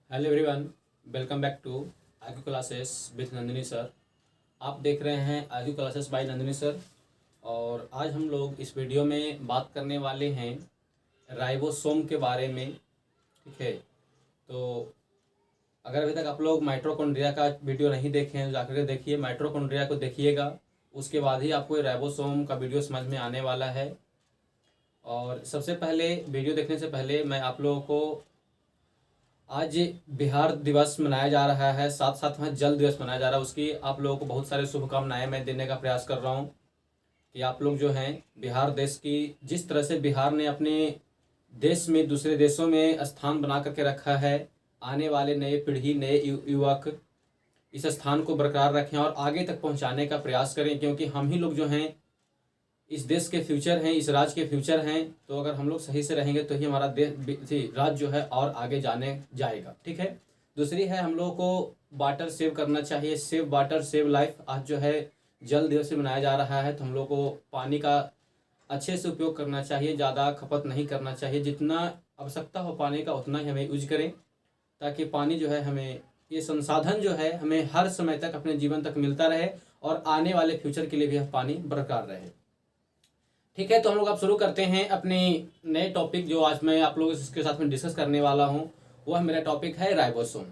Hello everyone, welcome back to IQ classes with Nandini sir. आप देख रहे हैं IQ classes by Nandini sir. और आज हम लोग इस वीडियो में बात करने वाले हैं राइबोसोम के बारे में। ठीक है, तो अगर अभी तक आप लोग माइटोकॉन्ड्रिया का वीडियो नहीं देखे हैं, जाकर के देखिए, माइटोकॉन्ड्रिया को देखिएगा, उसके बाद ही आपको राइबोसोम का वीडियो समझ में आने वाला है। और सबसे पहले वीडियो देखने से पहले मैं आप लोगों को आज बिहार दिवस मनाया जा रहा है, साथ साथ में जल दिवस मनाया जा रहा है, उसकी आप लोगों को बहुत सारे शुभकामनाएं मैं देने का प्रयास कर रहा हूं कि आप लोग जो हैं बिहार देश की, जिस तरह से बिहार ने अपने देश में दूसरे देशों में स्थान बना करके रखा है, आने वाले नए पीढ़ी, नए युवक इस स्थान को बरकरार रखें और आगे तक पहुंचाने का प्रयास करें, क्योंकि हम ही लोग जो हैं इस देश के फ्यूचर हैं, इस राज्य के फ्यूचर हैं। तो अगर हम लोग सही से रहेंगे तो ही हमारा देश राज्य जो है और आगे जाने जाएगा। ठीक है। दूसरी है, हम लोगों को वाटर सेव करना चाहिए, सेव वाटर सेव लाइफ। आज जो है जल दिवस मनाया जा रहा है, तो हम लोग को पानी का अच्छे से उपयोग करना चाहिए, ज़्यादा खपत नहीं करना चाहिए। जितना आवश्यकता हो पानी का उतना ही हमें यूज करें, ताकि पानी जो है हमें, ये संसाधन जो है हमें हर समय तक अपने जीवन तक मिलता रहे और आने वाले फ्यूचर के लिए भी पानी बरकरार रहे। ठीक है, तो हम लोग अब शुरू करते हैं अपने नए टॉपिक, जो आज मैं आप लोगों के साथ में डिस्कस करने वाला हूं। वह मेरा टॉपिक है राइबोसोम।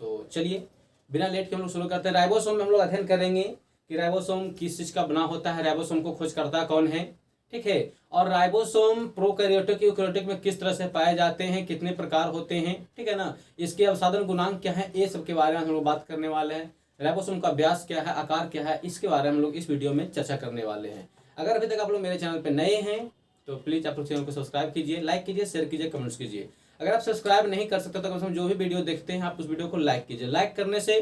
तो चलिए बिना लेट के हम लोग शुरू करते हैं। राइबोसोम में हम लोग अध्ययन करेंगे कि राइबोसोम किस चीज़ का बना होता है, राइबोसोम को खोजकर्ता कौन है। ठीक है, और राइबोसोम प्रोकैरियोटिक यूकैरियोटिक में किस तरह से पाए जाते हैं, कितने प्रकार होते हैं, ठीक है ना, इसके अवसादन गुणांक क्या है, ये सब के बारे में हम लोग बात करने वाले हैं। राइबोसोम का व्यास क्या है, आकार क्या है, इसके बारे में हम लोग इस वीडियो में चर्चा करने वाले हैं। अगर अभी तक आप लोग मेरे चैनल पे नए हैं तो प्लीज़ आप लोग चैनल को सब्सक्राइब कीजिए, लाइक कीजिए, शेयर कीजिए, कमेंट्स कीजिए। अगर आप सब्सक्राइब नहीं कर सकते तो कम से कम जो भी वीडियो देखते हैं आप उस वीडियो को लाइक कीजिए। लाइक करने से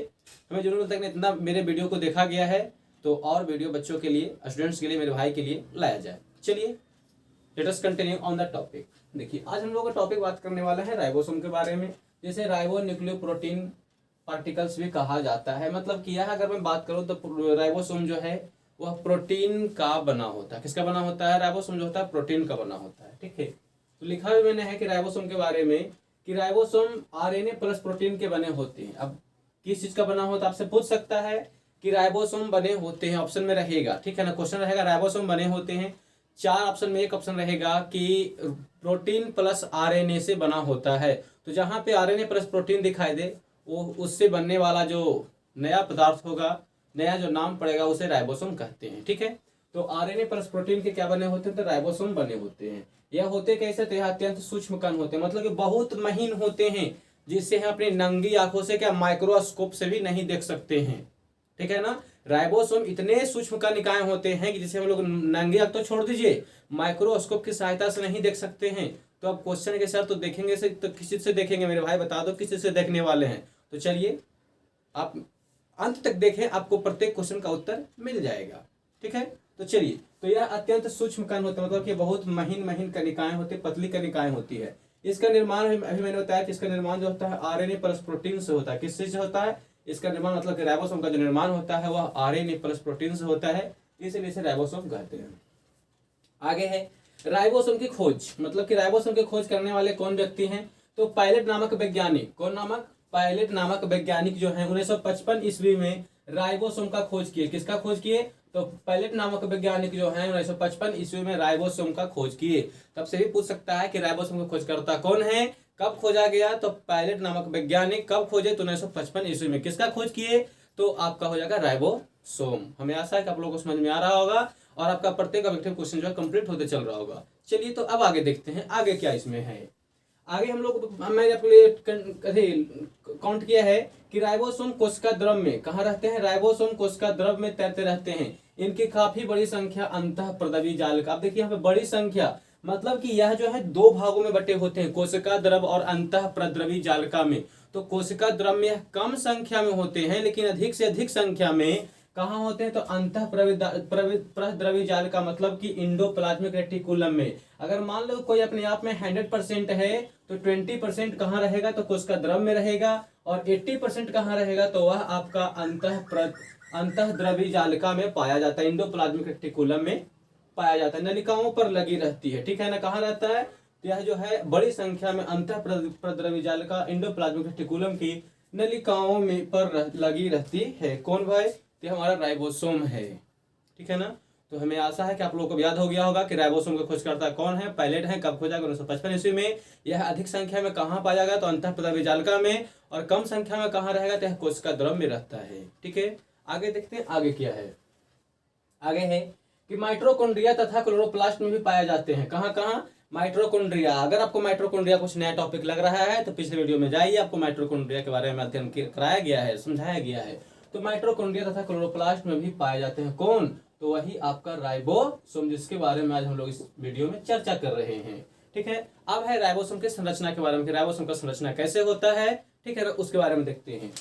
हमें जरूर मिलता है कि इतना मेरे वीडियो को देखा गया है, तो और वीडियो बच्चों के लिए, स्टूडेंट्स के लिए, मेरे भाई के लिए लाया जाए। चलिए let us continue on the topic. देखिए आज हम लोग का टॉपिक बात करने वाला है राइबोसोम के बारे में, जिसे राइबो न्यूक्लियोप्रोटीन पार्टिकल्स भी कहा जाता है। मतलब कि यह अगर मैं बात करूँ तो राइबोसोम जो है वह प्रोटीन का बना होता है। किसका बना होता है? राइबोसोम जो होता है प्रोटीन का बना होता है। ठीक है, तो लिखा भी मैंने है कि राइबोसोम के बारे में कि राइबोसोम आरएनए प्लस प्रोटीन के बने होते हैं। अब किस चीज का बना होता है आपसे पूछ सकता है कि राइबोसोम बने होते हैं, ऑप्शन में रहेगा, ठीक है ना, क्वेश्चन रहेगा राइबोसोम बने होते हैं। चार ऑप्शन में एक ऑप्शन रहेगा कि प्रोटीन प्लस आरएनए से बना होता है। तो जहां पे आरएनए प्लस प्रोटीन दिखाई दे, वो उससे बनने वाला जो नया पदार्थ होगा, नया जो नाम पड़ेगा, उसे राइबोसोम कहते हैं। ठीक है, तो आरएनए प्लस प्रोटीन के क्या बने होते हैं? तो राइबोसोम बने होते हैं। यह होते कैसे? तो यह अत्यंत सूक्ष्म कण होते हैं, मतलब कि बहुत महीन होते हैं, जिससे हम अपनी नंगी आंखों से, क्या माइक्रोस्कोप से भी नहीं देख सकते हैं। ठीक है ना, राइबोसोम इतने सूक्ष्म कणिकाएं होते हैं कि जिसे हम लोग नंगी आंख तो छोड़ दीजिए, माइक्रोस्कोप की सहायता से नहीं देख सकते हैं। तो अब क्वेश्चन के सर तो देखेंगे से, तो किस चीज से देखेंगे मेरे भाई, बता दो किस चीज से देखने वाले हैं। तो चलिए आप अंत तक देखें, आपको प्रत्येक क्वेश्चन का उत्तर मिल जाएगा। ठीक है, तो चलिए, तो यह अत्यंत सूक्ष्म कण होते हैं, मतलब कि बहुत महीन महीन कणिकाएं होती है, पतली कणिकाएं होती है। इसका निर्माण अभी मैंने बताया कि इसका निर्माण जो होता है आरएनए प्लस प्रोटीन से होता है। किससे से होता है इसका निर्माण? मतलब कि राइबोसोम का जो निर्माण होता है वह आरएनए प्लस प्रोटीन से होता है, इसीलिए इसे राइबोसोम कहते हैं। आगे है राइबोसोम की खोज, मतलब कि राइबोसोम की खोज करने वाले कौन व्यक्ति हैं? तो पायलट नामक वैज्ञानिक। कौन नामक? पायलट नामक वैज्ञानिक जो है 1955 ईस्वी में राइबोसोम का खोज किए। किसका खोज किए? तो पायलट नामक वैज्ञानिक जो है 1955 ईस्वी में राइबोसोम का खोज किए। तब से भी पूछ सकता है कि राइबोसोम का खोजकर्ता कौन है, कब खोजा गया? तो पायलट नामक वैज्ञानिक कब खोजे? तो 1955 ईस्वी में। किसका खोज किए? तो आपका हो जाएगा राइबोसोम। हमें आशा है कि आप लोगों को समझ में आ रहा होगा और आपका प्रत्येक ऑब्जेक्टिव क्वेश्चन जो है कंप्लीट होते चल रहा होगा। चलिए तो अब आगे देखते हैं आगे क्या इसमें है। आगे हम लोग, मैंने अपने लिए काउंट किया है कि राइबोसोम कोशिका द्रव में कहाँ रहते हैं? राइबोसोम कोशिका द्रव में तैरते रहते हैं। इनकी काफी बड़ी संख्या अंतःप्रद्रवी जालिका। आप देखिए यहाँ पे बड़ी संख्या, मतलब कि यह जो है दो भागों में बटे होते हैं, कोशिका द्रव और अंतःप्रद्रवी जालिका में। तो कोशिका द्रव में कम संख्या में होते हैं, लेकिन अधिक से अधिक संख्या में कहाँ होते हैं? तो अंतःप्रद्रवी जालिका, मतलब कि इंडोप्लाज्मिक रेटिकुलम में। अगर मान लो कोई अपने आप में 100% है तो 20% कहाँ रहेगा? तो कोशिका द्रव में रहेगा, और 80% कहाँ रहेगा? तो वह आपका अंतःद्रवी जालिका में पाया जाता है, इंडोप्लाज्मिक रेटिकुलम में पाया जाता है, नलिकाओं पर लगी रहती है। ठीक है ना, कहाँ रहता है? तो यह जो है बड़ी संख्या में अंतः प्रद्रव्यजालिका एंडोप्लाज्मिक रेटिकुलम की नलिकाओं में पर लगी रहती है। कौन भाई? तो हमारा राइबोसोम है, ठीक है ना। तो हमें आशा है कि आप लोगों को याद हो गया होगा कि राइबोसोम का खोजकर्ता कौन है, पायलट है। कब खोजा? 1955 ईस्वी में। यह अधिक संख्या में कहाँ पाया जाएगा? तो अंतः प्रद्रव्यजालिका में। और कम संख्या में कहाँ रहेगा? तो यह कोशिका द्रव में रहता है, ठीक है। आगे देखते हैं आगे क्या है। आगे है कि माइटोकॉन्ड्रिया तथा क्लोरोप्लास्ट में भी पाए जाते हैं। कहाँ कहाँ? माइटोकॉन्ड्रिया। अगर आपको माइटोकॉन्ड्रिया कुछ नया टॉपिक लग रहा है तो पिछले वीडियो में जाइए, आपको माइटोकॉन्ड्रिया के बारे में अध्ययन कराया गया है, समझाया गया है। तो माइटोकॉन्ड्रिया तथा क्लोरोप्लास्ट में भी पाए जाते हैं। कौन? तो वही आपका राइबोसोम, जिसके बारे में आज हम लोग इस वीडियो में चर्चा कर रहे हैं, ठीक है। अब है राइबोसोम की संरचना के बारे में कि राइबोसोम का संरचना कैसे होता है, ठीक है, उसके बारे में देखते हैं।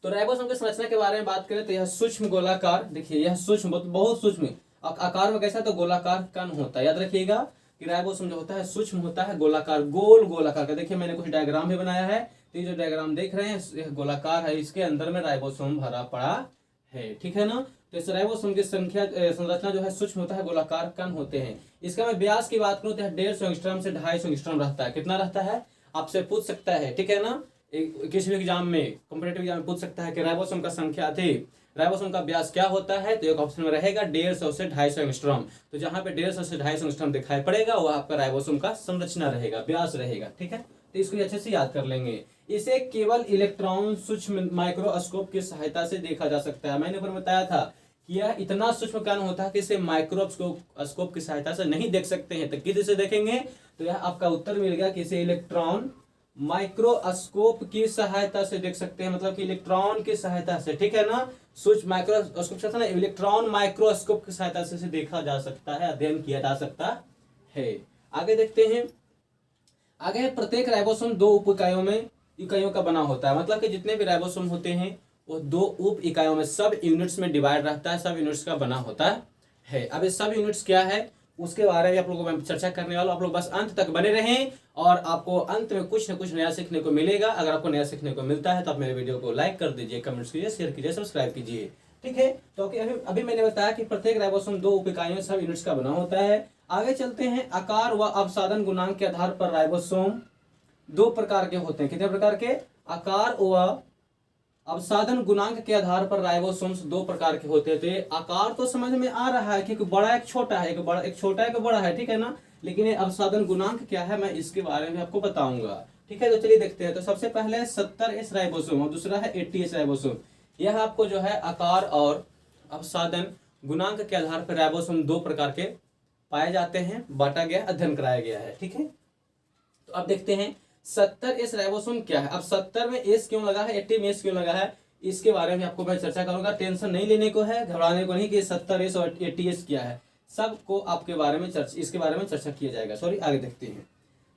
तो राइबोसोम की संरचना के बारे में बात करें तो यह सूक्ष्म गोलाकार, देखिए यह सूक्ष्म, बहुत सूक्ष्म आकार में कैसा? तो गोलाकार कण होता है। याद रखिएगा कि राइबोसोम जो होता है सूक्ष्म होता है, गोलाकार, गोल आकार का। देखिए मैंने कुछ डायग्राम भी बनाया है, तो ये जो डायग्राम देख रहे हैं यह गोलाकार है, इसके अंदर में राइबोसोम भरा पड़ा है, ठीक है ना। तो इस राइबोसोम की संरचना जो है सूक्ष्म होता है, गोलाकार कण होते हैं। इसका मैं व्यास की बात करूं तो 150 एंगस्ट्रॉम से 250 एंगस्ट्रॉम रहता है। कितना रहता है? आपसे पूछ सकता है, ठीक है ना। किसी भी एग्जाम में, कॉम्पिटेटिव एग्जाम में पूछ सकता है कि राइबोसोम का संख्या थी, राइबोसोम का व्यास क्या होता है? तो एक ऑप्शन में रहेगा 150 से 250 एंगस्ट्रॉम। तो जहां पे 150 से 250 एंगस्ट्रॉम दिखाई पड़ेगा वह आपका राइबोसोम का संरचना रहेगा, व्यास रहेगा, ठीक है। तो इसको अच्छे से याद कर लेंगे। इसे केवल इलेक्ट्रॉन सूक्ष्म माइक्रोस्कोप की सहायता से देखा जा सकता है। मैंने ऊपर बताया था कि यह इतना सूक्ष्म कण होता है कि इसे माइक्रोस्कोप की सहायता से नहीं देख सकते हैं। तो किससे देखेंगे? तो यह आपका उत्तर मिल गया कि इसे इलेक्ट्रॉन माइक्रोस्कोप की सहायता से देख सकते हैं, मतलब कि इलेक्ट्रॉन की सहायता से, ठीक है ना। सूक्ष्म माइक्रोस्कोप ना, इलेक्ट्रॉन माइक्रोस्कोप की सहायता से देखा जा सकता है, अध्ययन किया जा सकता है। आगे देखते हैं। आगे प्रत्येक राइबोसोम 2 उप इकाइयों का बना होता है। मतलब कि जितने भी राइबोसोम होते हैं वो 2 उप इकाइयों में, सब यूनिट्स में डिवाइड रहता है, सब यूनिट्स का बना होता है। अब ये सब यूनिट्स क्या है उसके बारे में आप लोगों को मैं चर्चा करने वाला हूं। आप लोग बस अंत तक बने रहें और आपको अंत में कुछ न कुछ नया सीखने को मिलेगा। अगर आपको नया सीखने को मिलता है तो आप मेरे वीडियो को लाइक कर दीजिए, कमेंट्स कीजिए, शेयर कीजिए, सब्सक्राइब कीजिए, ठीक है। तो अभी मैंने बताया कि प्रत्येक राइबोसोम 2 उप इकाइयों सब यूनिट्स का बना होता है। आगे चलते हैं। आकार व अवसादन गुणांक के आधार पर राइबोसोम 2 प्रकार के होते हैं। कितने प्रकार के? आकार व अवसादन गुणांक के आधार पर राइबोसोम्स 2 प्रकार के होते थे। आकार तो समझ में आ रहा है कि बड़ा एक छोटा है, एक छोटा एक बड़ा है, ठीक है ना। लेकिन ये अवसादन गुणांक क्या है मैं इसके बारे में आपको बताऊंगा, ठीक है। तो चलिए देखते हैं। तो सबसे पहले 70S राइबोसोम और दूसरा है 80S राइबोसोम। यह आपको जो है आकार और अवसादन गुणांक के आधार पर राइबोसोम 2 प्रकार के पाए जाते हैं, बांटा गया, अध्ययन कराया गया है, ठीक है। तो अब देखते हैं 70S राइबोसोम क्या है। अब 70 में एस क्यों लगा है, 80 में एस क्यों लगा है, इसके बारे में आपको मैं चर्चा करूंगा। टेंशन नहीं लेने को है, घबराने को नहीं कि 70S और 80S क्या है, सबको आपके बारे में इसके बारे में चर्चा किया जाएगा। सॉरी, आगे देखते हैं।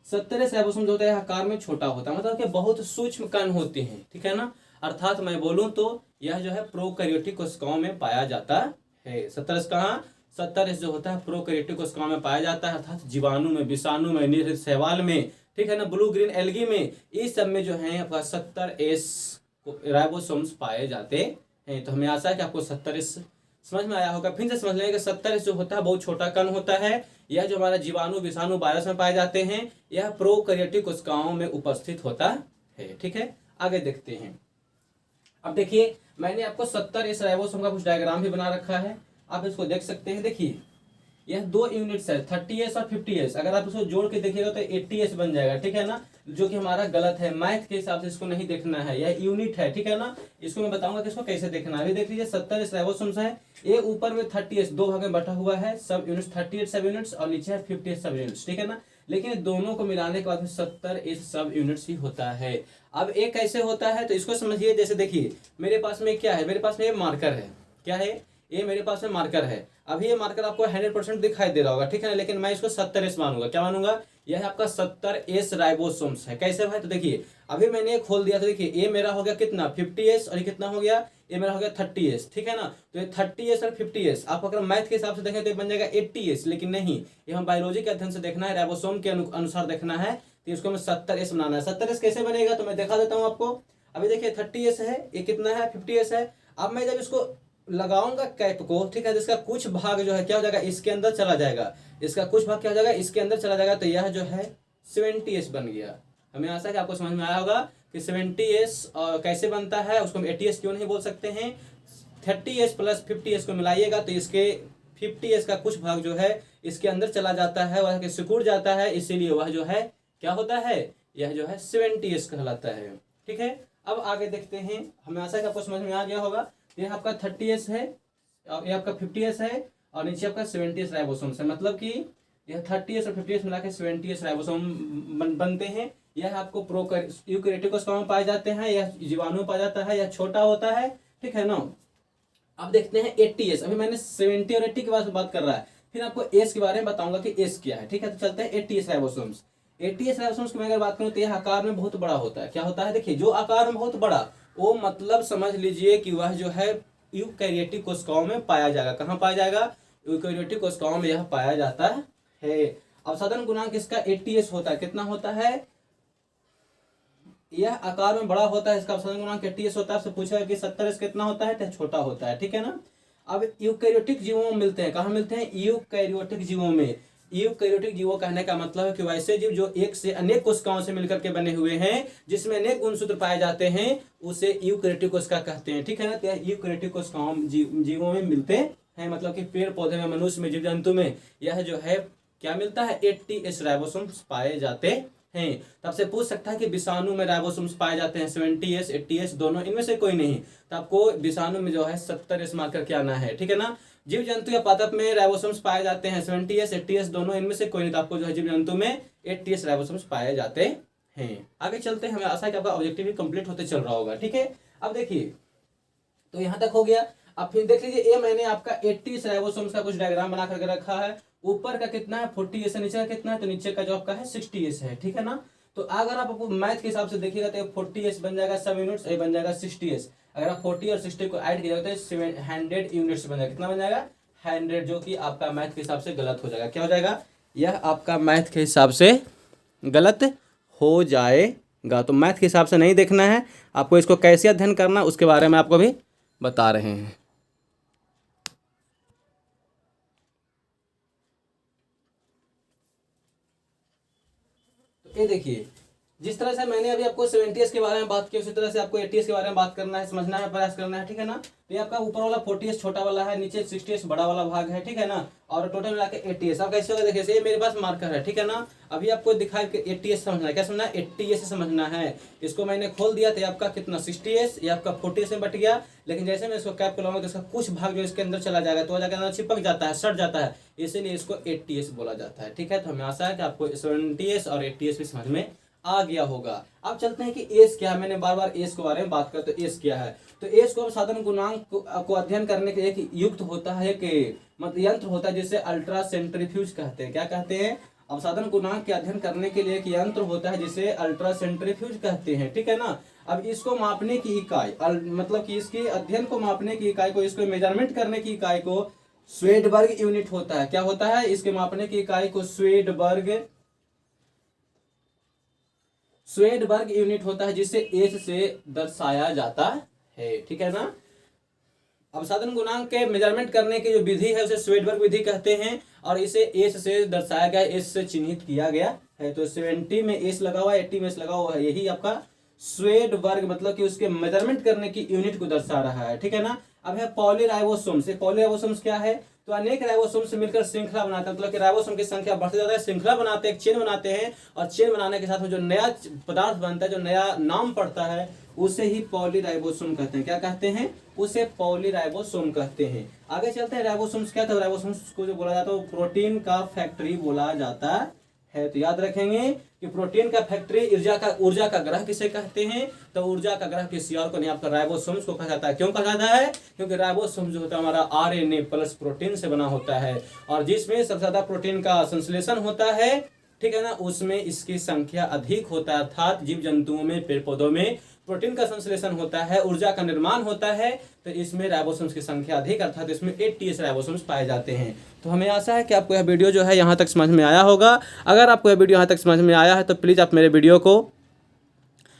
70S राइबोसोम जो होता है आकार में छोटा होता है, मतलब कि बहुत सूक्ष्म कण होते हैं, ठीक है ना। अर्थात मैं बोलूं तो यह जो है प्रोकैरियोटिक कोशिकाओं में पाया जाता है। 70S कहाँ? 70S जो होता है प्रोकैरियोटिक कोशिकाओं में पाया जाता है, अर्थात जीवाणु में, विषाणु में, निरहित शैवाल में, ठीक है ना, ब्लू ग्रीन एल्गी में, इस सब में जो है आपका 70S राइबोसोम्स पाए जाते हैं। तो हमें आशा है कि आपको 70S समझ में आया होगा। फिर से समझ लेंगे कि 70S जो होता है बहुत छोटा कण होता है। यह जो हमारा जीवाणु, विषाणु, वायरस में पाए जाते हैं, यह प्रोकैरियोटिक कोशिकाओं में उपस्थित होता है, ठीक है। आगे देखते हैं। अब देखिए मैंने आपको 70S राइबोसोम का कुछ डायग्राम भी बना रखा है, आप इसको देख सकते हैं। देखिए यह 2 यूनिट्स है, 30S और 50S। अगर आप इसको जोड़ के देखिएगा तो 80S बन जाएगा, ठीक है ना, जो कि हमारा गलत है। मैथ के हिसाब से इसको नहीं देखना है, यह यूनिट है, ठीक है ना। इसको मैं बताऊंगा कि इसको कैसे देखना है। अभी देख लीजिए 70S राइबोसोम्स है, ये ऊपर में 30S 2 भाग में बटा हुआ है, सब यूनिट्स 38 सब यूनिट्स और नीचे है 50 सब यूनिट्स, ठीक है ना। लेकिन दोनों को मिलाने के बाद में 70S सब यूनिट्स ही होता है। अब एक कैसे होता है तो इसको समझिए। जैसे देखिए मेरे पास में क्या है, मेरे पास में ये मार्कर है, क्या है ये, मेरे पास में मार्कर है। अभी ये मार्कर आपको 100% दिखाई दे रहा होगा, ठीक है ना, लेकिन मैं इसको 70S मानूंगा। क्या मानूंगा? यह आपका 70S राइबोसोम्स है। कैसे भाई? तो देखिए अभी मैंने खोल दिया, तो देखिए ये मेरा हो गया कितना 50S और ये कितना हो गया, ये मेरा हो गया 30S, ठीक है ना। तो ये 30S और 50S आप अगर मैथ के हिसाब से देखें तो ये बन जाएगा 80S, लेकिन नहीं, ये हम बायोलॉजी के अध्ययन से देखना है, राइबोसोम के अनुसार देखना है, तो इसको हमें 70S बनाना है। 70S कैसे बनेगा तो मैं दिखा देता हूँ आपको। अभी देखिए 30S है, ये कितना है 50S है। अब मैं जब इसको लगाऊंगा कैप को, ठीक है, जिसका कुछ भाग जो है क्या हो जाएगा इसके अंदर चला जाएगा, इसका कुछ भाग क्या हो जाएगा इसके अंदर चला जाएगा, तो यह जो है 70s बन गया। हमें आशा है कि आपको समझ में आया होगा कि 70s कैसे बनता है, उसको हम 80s क्यों नहीं बोल सकते हैं। 30s प्लस 50s को मिलाइएगा तो इसके 50s का कुछ भाग जो है इसके अंदर चला जाता है, वह सिकुड़ जाता है, इसीलिए वह जो है क्या होता है, यह जो है 70s कहलाता है। ठीक है, अब आगे देखते हैं। हमें आशा है कि आपको समझ में आ गया होगा। यह आपका 30s है और यह आपका 50s है और नीचे आपका 70s राइबोसोम्स है, मतलब कि यह 30s और 50s मिला के 70s राइबोसोम बनते हैं। यह आपको यूकेरियोटिक कोशिकाओं में पाए जाते हैं, यह जीवाणु में पाया जाता है, यह छोटा होता है। ठीक है ना। अब देखते हैं 80s। अभी मैंने 70 और 80 के बारे में बात कर रहा है, फिर आपको एस के बारे में बताऊंगा कि एस क्या है। ठीक है, तो चलते हैं 80s राइबोसोम्स। 80s राइबोसोम्स की मैं अगर बात करूं तो यह आकार में बहुत बड़ा होता है। क्या होता है, देखिए, जो आकार में बहुत बड़ा, वो मतलब समझ लीजिए कि वह जो है यूकेरियोटिक कोशिकाओं में पाया जाएगा। कहाँ पाया जाएगा, यूकेरियोटिक कोशिकाओं में यह पाया जाता है। अवसादन गुणांक इसका 80s होता है। कितना होता है, यह आकार में बड़ा होता है, इसका अवसादन गुणांक 80s होता है। आपसे पूछेगा कि 70s कितना होता है, तो छोटा होता है। ठीक है ना। अब यूकेरियोटिक जीवों में मिलते हैं, कहाँ मिलते हैं, यूकेरियोटिक जीवों में। यूकेरियोटिक जीवों कहने का मतलब है कि वैसे जीव जो एक से अनेक कोशिकाओं से मिलकर के बने हुए हैं, जिसमें अनेक गुणसूत्र पाए जाते हैं, उसे यूकेरियोटिक कोशिका कहते हैं। ठीक है ना। तो यूकेरियोटिक कोशिकाओं जीवों में मिलते हैं, मतलब कि पेड़ पौधे में, मनुष्य में, जीव जंतु में यह जो है क्या मिलता है, 80s राइबोसोम्स पाए जाते हैं। तो आपसे पूछ सकता है कि विषाणु में राइबोसोम्स पाए जाते हैं 70s 80s दोनों, इनमें से कोई नहीं, तो आपको विषाणु में जो है 70s मार्क करके आना है। ठीक है ना। जीव जंतु या पादप में राइबोसोम्स पाए जाते हैं 70s 80s दोनों, इनमें से कोई नहीं, तो आपको जो है जीव जंतु में 80s राइबोसोम्स पाए जाते हैं। आगे चलते हैं। हमें आशा है कि आपका ऑब्जेक्टिव भी कंप्लीट होते चल रहा होगा। ठीक है, अब देखिए, तो यहां तक हो गया। अब फिर देख लीजिए, ये मैंने आपका 80s राइबोसोम्स का कुछ डायग्राम बना करके रखा है। ऊपर का कितना है 40s है, नीचे का कितना है, तो नीचे का जो आपका है 60s है। ठीक है ना। तो अगर आप मैथ के हिसाब से देखिएगा तो 40s बन जाएगा 7 यूनिट्स, ये बन जाएगा 60s। अगर आप 40 और 60 को ऐड किया तो 700 यूनिट्स बन जाएगा। कितना बन जाएगा, 100, जो कि आपका मैथ के हिसाब से गलत हो जाएगा। क्या हो जाएगा, यह आपका मैथ के हिसाब से गलत हो जाएगा। तो मैथ के हिसाब से नहीं देखना है आपको, इसको कैसे अध्ययन करना उसके बारे में आपको भी बता रहे हैं। तो ये देखिए, जिस तरह से मैंने अभी आपको 70s के बारे में बात की, उसी तरह से आपको 80s के बारे में बात करना है, समझना है, प्रयास करना है। ठीक है ना। तो ये आपका ऊपर वाला 40s छोटा वाला है, नीचे 60s बड़ा वाला भाग है। ठीक है ना। और टोटल मिला के 80s। अब कैसे होगा, देखिए, ये मेरे पास मार्कर है। ठीक है ना। अभी आपको दिखाया कि 80s समझना है। क्या समझना है, 80s समझना है। इसको मैंने खोल दिया तो आपका कितना 60s, ये आपका 40s में बट गया। लेकिन जैसे मैं इसको कैप कराऊंगा तो इसका कुछ भाग जो इसके अंदर चला जाएगा, तो जाकर अंदर चिपक जाता है, सट जाता है, इसीलिए इसको 80s बोला जाता है। ठीक है, तो हमें आशा है कि आपको 70s और 80s भी समझ में आ गया होगा। अब चलते हैं कि एस क्या है। मैंने बार बार एस के बारे में बात करते, तो एस क्या है, तो एस को साधन गुणांक को अध्ययन करने के एक युक्त होता है, कि मतलब यंत्र होता है जिसे अल्ट्रा सेंट्रीफ्यूज कहते हैं। क्या कहते हैं, अवसादन गुणांक के अध्ययन करने के लिए एक यंत्र होता है जिसे अल्ट्रा सेंट्रीफ्यूज कहते हैं। ठीक है ना। अब इसको मापने की इकाई, मतलब कि इसके अध्ययन को मापने की इकाई को, इसको मेजरमेंट करने की इकाई को स्वेडबर्ग यूनिट होता है। क्या होता है, इसके मापने की इकाई को स्वेडबर्ग यूनिट होता है, जिसे एस से दर्शाया जाता है। ठीक है ना। अवसादन गुणांक के मेजरमेंट करने की जो विधि है उसे स्वेडबर्ग विधि कहते हैं, और इसे एस से दर्शाया गया, एस से चिन्हित किया गया है। तो 70 में एस लगा हुआ है, 80 में एस लगा हुआ है, यही आपका स्वेडबर्ग, मतलब कि उसके मेजरमेंट करने की यूनिट को दर्शा रहा है। ठीक है ना। अब है पॉलीराइबोसोम्स। पॉलीराइबोसोम्स क्या है, तो अनेक राइबोसोम से मिलकर श्रृंखला बनाते हैं, मतलब कि राइबोसोम की संख्या बढ़ती जाती है, श्रृंखला बनाते हैं, एक चेन बनाते हैं, और चेन बनाने के साथ में जो नया पदार्थ बनता है, जो नया नाम पड़ता है, उसे ही पॉलीराइबोसोम कहते हैं। क्या कहते हैं, उसे पॉलीराइबोसोम कहते हैं। आगे चलते हैं, राइबोसोम्स क्या था, राइबोसोम्स को जो बोला जाता है वो प्रोटीन का फैक्ट्री बोला जाता है। तो याद रखेंगे कि प्रोटीन का फैक्ट्री, ऊर्जा का ग्रह किसे कहते हैं, तो ऊर्जा का ग्रह किसी और को नहीं, आपका राइबोसोम्स को कहा जाता है। क्यों कहा जाता है, क्योंकि राइबोसोम जो होता है हमारा आरएनए प्लस प्रोटीन से बना होता है, और जिसमें सबसे ज्यादा प्रोटीन का संश्लेषण होता है, ठीक है ना, उसमें इसकी संख्या अधिक होता है। अर्थात जीव जंतुओं में, पेड़ पौधों में प्रोटीन का संश्लेषण होता है, ऊर्जा का निर्माण होता है, तो इसमें राइबोसोम्स की संख्या अधिक, अर्थात इसमें 80s राइबोसोम्स पाए जाते हैं। तो हमें आशा है कि आपको यह वीडियो जो है यहाँ तक समझ में आया होगा। अगर आपको यह वीडियो यहाँ तक समझ में आया है तो प्लीज़ आप मेरे वीडियो को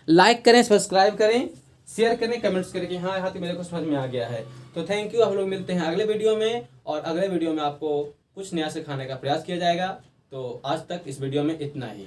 लाइक करें, सब्सक्राइब करें, शेयर करें, कमेंट्स करें कि हाँ यहाँ तो मेरे को समझ में आ गया है। तो थैंक यू। हम लोग मिलते हैं अगले वीडियो में, और अगले वीडियो में आपको कुछ नया सिखाने का प्रयास किया जाएगा। तो आज तक इस वीडियो में इतना ही।